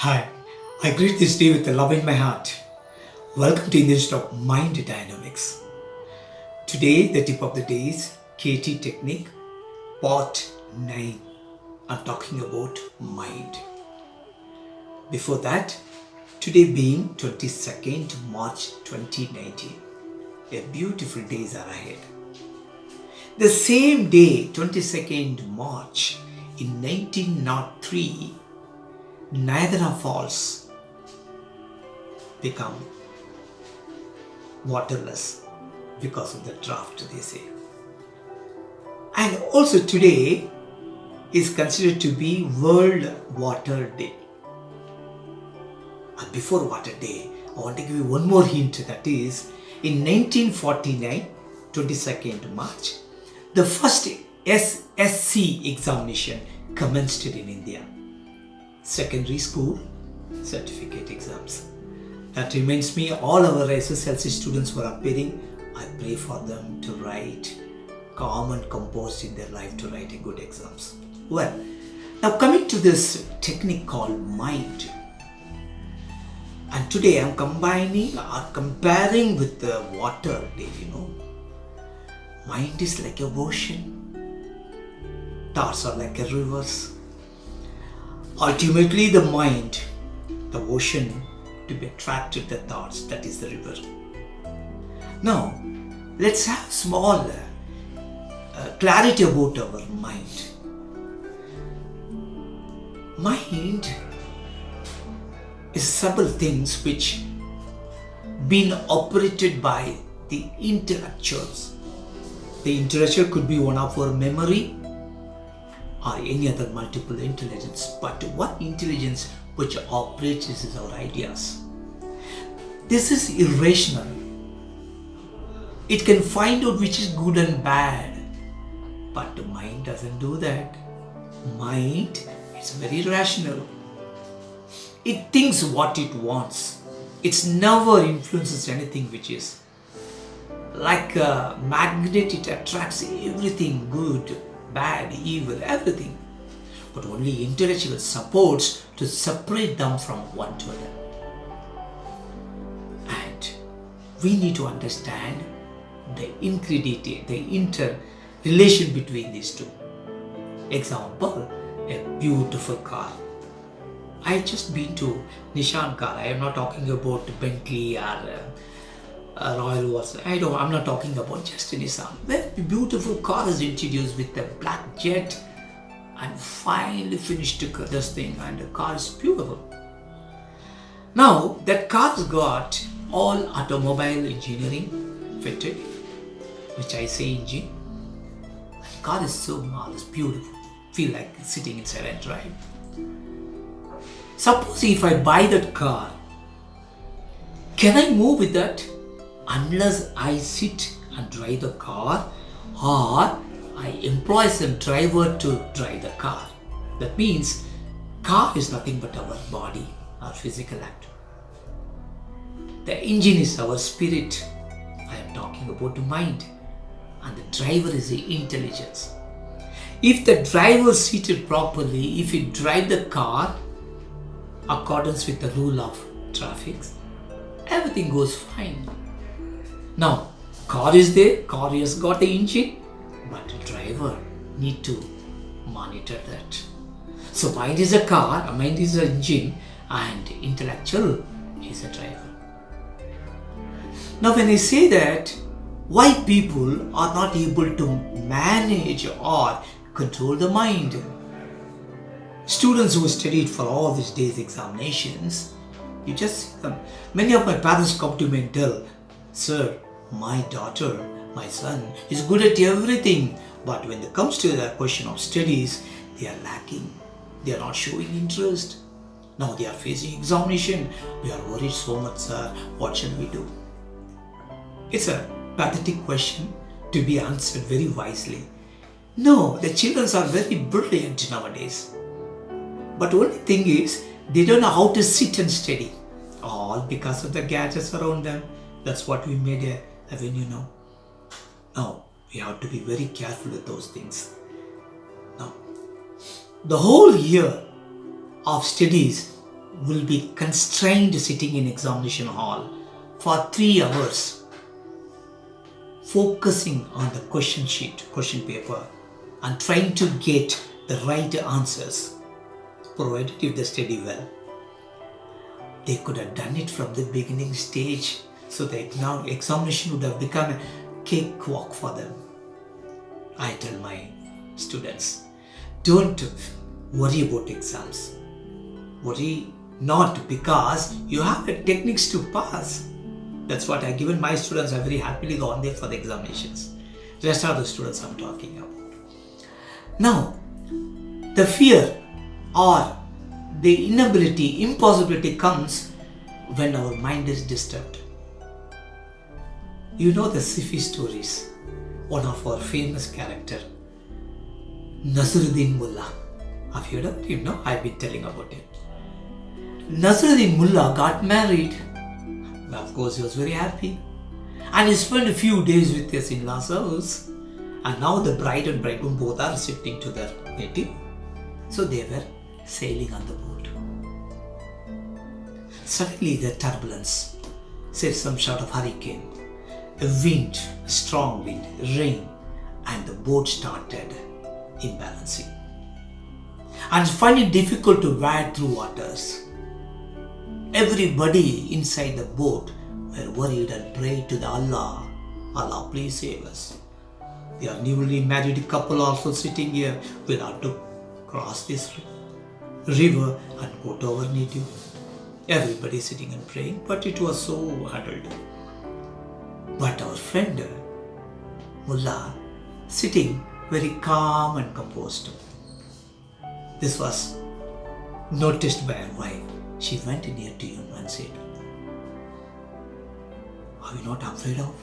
Hi, I greet this day with the love in my heart. Welcome to English Talk Mind Dynamics. Today, the tip of the day is KT Technique, Part 9. I'm talking about mind. Before that, today being 22nd March 2019, a beautiful days are ahead. The same day, 22nd March in 1903, Niagara Falls become waterless because of the drought, they say. And also today is considered to be World Water Day. And before Water Day, I want to give you one more hint, that is in 1949, 22nd March, the first SSC examination commenced in India. Secondary school certificate exams. That reminds me, all our SSLC students who are appearing, I pray for them to write calm and composed in their life to write a good exams. Well, now coming to this technique called mind. And today I'm combining or comparing with the water day, Mind is like a ocean. Thoughts are like a rivers. Ultimately, the mind, the ocean, to be attracted to the thoughts, that is the river. Now, let's have small clarity about our mind. Mind is several things which been operated by the intellectuals. The intellectual could be one of our memory or any other multiple intelligence, but one intelligence which operates is our ideas. This is irrational. It can find out which is good and bad, but the mind doesn't do that. Mind is very rational. It thinks what it wants. It never influences anything which is like a magnet. It attracts everything good, bad, evil, everything. But only intellectual supports to separate them from one to another. And we need to understand the ingredient, the interrelation between these two. Example, a beautiful car. I just been to Nissan car. I am not talking about Bentley or Royal was. I'm not talking about just a Nissan. Very beautiful car is introduced with a black jet and finally finished this thing, and the car is beautiful. Now that car's got all automobile engineering fitted, which I say engine. The car is so marvelous, beautiful. Feel like sitting inside and drive. Suppose if I buy that car, can I move with that? Unless I sit and drive the car, or I employ some driver to drive the car. That means car is nothing but our body, our physical act. The engine is our spirit. I am talking about the mind, and the driver is the intelligence. If the driver is seated properly, if he drive the car accordance with the rule of traffic, everything goes fine. Now, car is there, car has got the engine, but the driver need to monitor that. So mind is a car, mind is an engine, and intellectual is a driver. Now when I say that, why people are not able to manage or control the mind? Students who studied for all these days examinations, you just see them. Many of my parents come to me and tell, "Sir, my daughter, my son is good at everything, but when it comes to the question of studies, they are lacking. They are not showing interest. Now they are facing examination. We are worried so much, sir. What shall we do?" It's a pathetic question to be answered very wisely. No, the children are very brilliant nowadays. But only thing is, they don't know how to sit and study. All because of the gadgets around them. That's what we made a avenue now. Now, we have to be very careful with those things. Now, the whole year of studies will be constrained sitting in examination hall for 3 hours, focusing on the question sheet, question paper, and trying to get the right answers, provided if they study well. They could have done it from the beginning stage, so the examination would have become a cakewalk for them. I tell my students, don't worry about exams. Worry not, because you have the techniques to pass. That's what I've given my students. I'm very happily gone there for the examinations. Rest are the students I'm talking about. Now, the fear or the inability, impossibility comes when our mind is disturbed. You know the sci-fi stories. One of our famous character, Nasruddin Mullah. Have you heard of him? No? I've been telling about him. Nasruddin Mullah got married. Of course, he was very happy. And he spent a few days with his in-laws' house. And now the bride and bridegroom both are shifting to their native. So they were sailing on the boat. Suddenly the turbulence, say some sort of hurricane, a wind, a strong wind, rain, and the boat started imbalancing. And finding it difficult to wade through waters. Everybody inside the boat were worried and prayed to the Allah. Allah, please save us. We are newly married couple also sitting here. We'll have to cross this river and go to our native. Everybody sitting and praying, but it was so huddled. But our friend Mullah sitting very calm and composed. This was noticed by her wife. She went near to him and said, "Are you not afraid of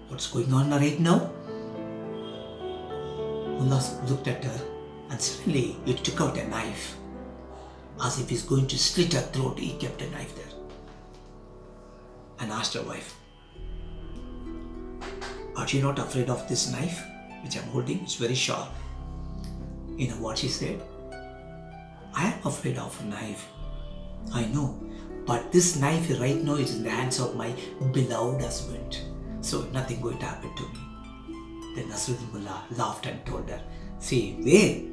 what's going on right now?" Mullah looked at her and suddenly he took out a knife. As if he's going to slit her throat, he kept a knife there. And asked her wife, "Are you not afraid of this knife which I'm holding? It's very sharp." You know what she said? "I am afraid of a knife. I know, but this knife right now is in the hands of my beloved husband. So nothing going to happen to me." Then Nasruddin Mullah laughed and told her, "See, wait.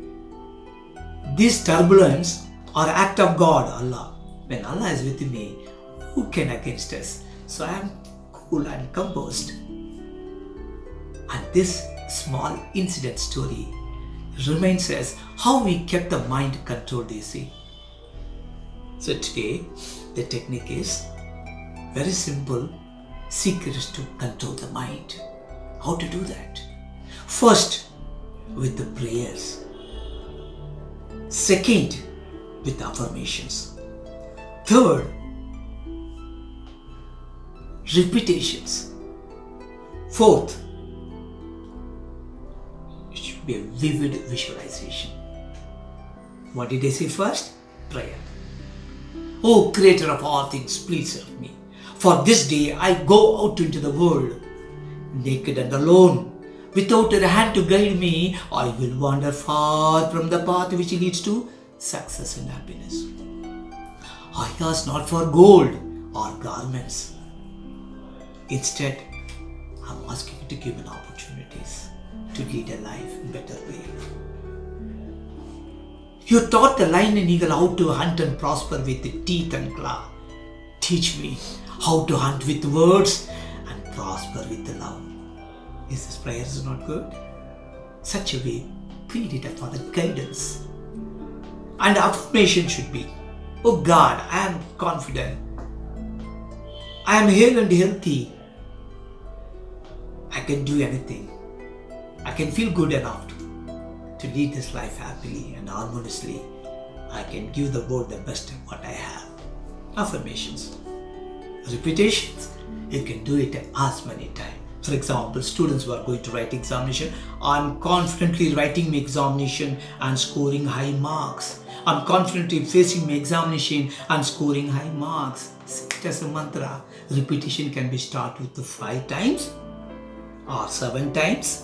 This turbulence or act of God, Allah. When Allah is with me, who can against us? So I am cool and composed." And this small incident story reminds us how we kept the mind controlled, you see. So today, the technique is very simple. Secret is to control the mind. How to do that? First, with the prayers. Second, with affirmations. Third, repetitions. Fourth, it should be a vivid visualization. What did I say first? Prayer. "Oh, Creator of all things, please help me. For this day I go out into the world, naked and alone. Without a hand to guide me, I will wander far from the path which leads to success and happiness. I ask not for gold or garments. Instead, I'm asking you to give me opportunities to lead a life in a better way. You taught the lion and eagle how to hunt and prosper with teeth and claw. Teach me how to hunt with words and prosper with the love." Is this prayer is not good? Such a way, plead it for the guidance. And affirmation should be, "Oh God, I am confident. I am hale and healthy. I can do anything. I can feel good enough to lead this life happily and harmoniously. I can give the world the best of what I have." Affirmations. Repetitions, you can do it as many times. For example, students who are going to write examination, "I'm confidently writing my examination and scoring high marks. I'm confidently facing my examination and scoring high marks." Say it as a mantra. Repetition can be started with the 5 times or 7 times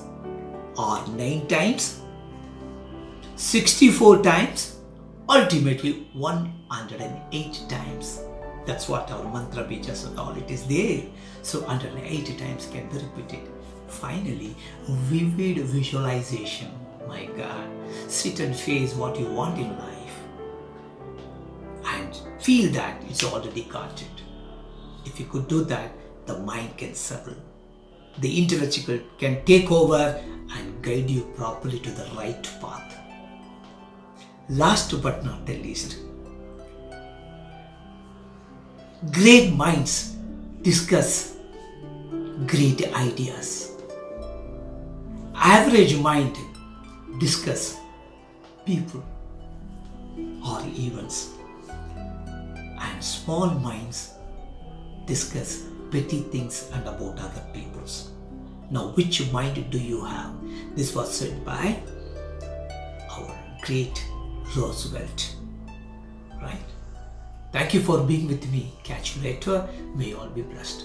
or 9 times, 64 times, ultimately 1 108 times. That's what our mantra pages and all it is there. So 180 times can be repeated. Finally, vivid visualization. My God, sit and face what you want in life and feel that it's already got it. If you could do that, the mind can settle. The intellectual can take over and guide you properly to the right path. Last but not the least, great minds discuss great ideas. Average mind discuss people or events. And small minds discuss petty things and about other people's. Now, which mind do you have? This was said by our great Roosevelt. Right? Thank you for being with me. Catch you later. May you all be blessed.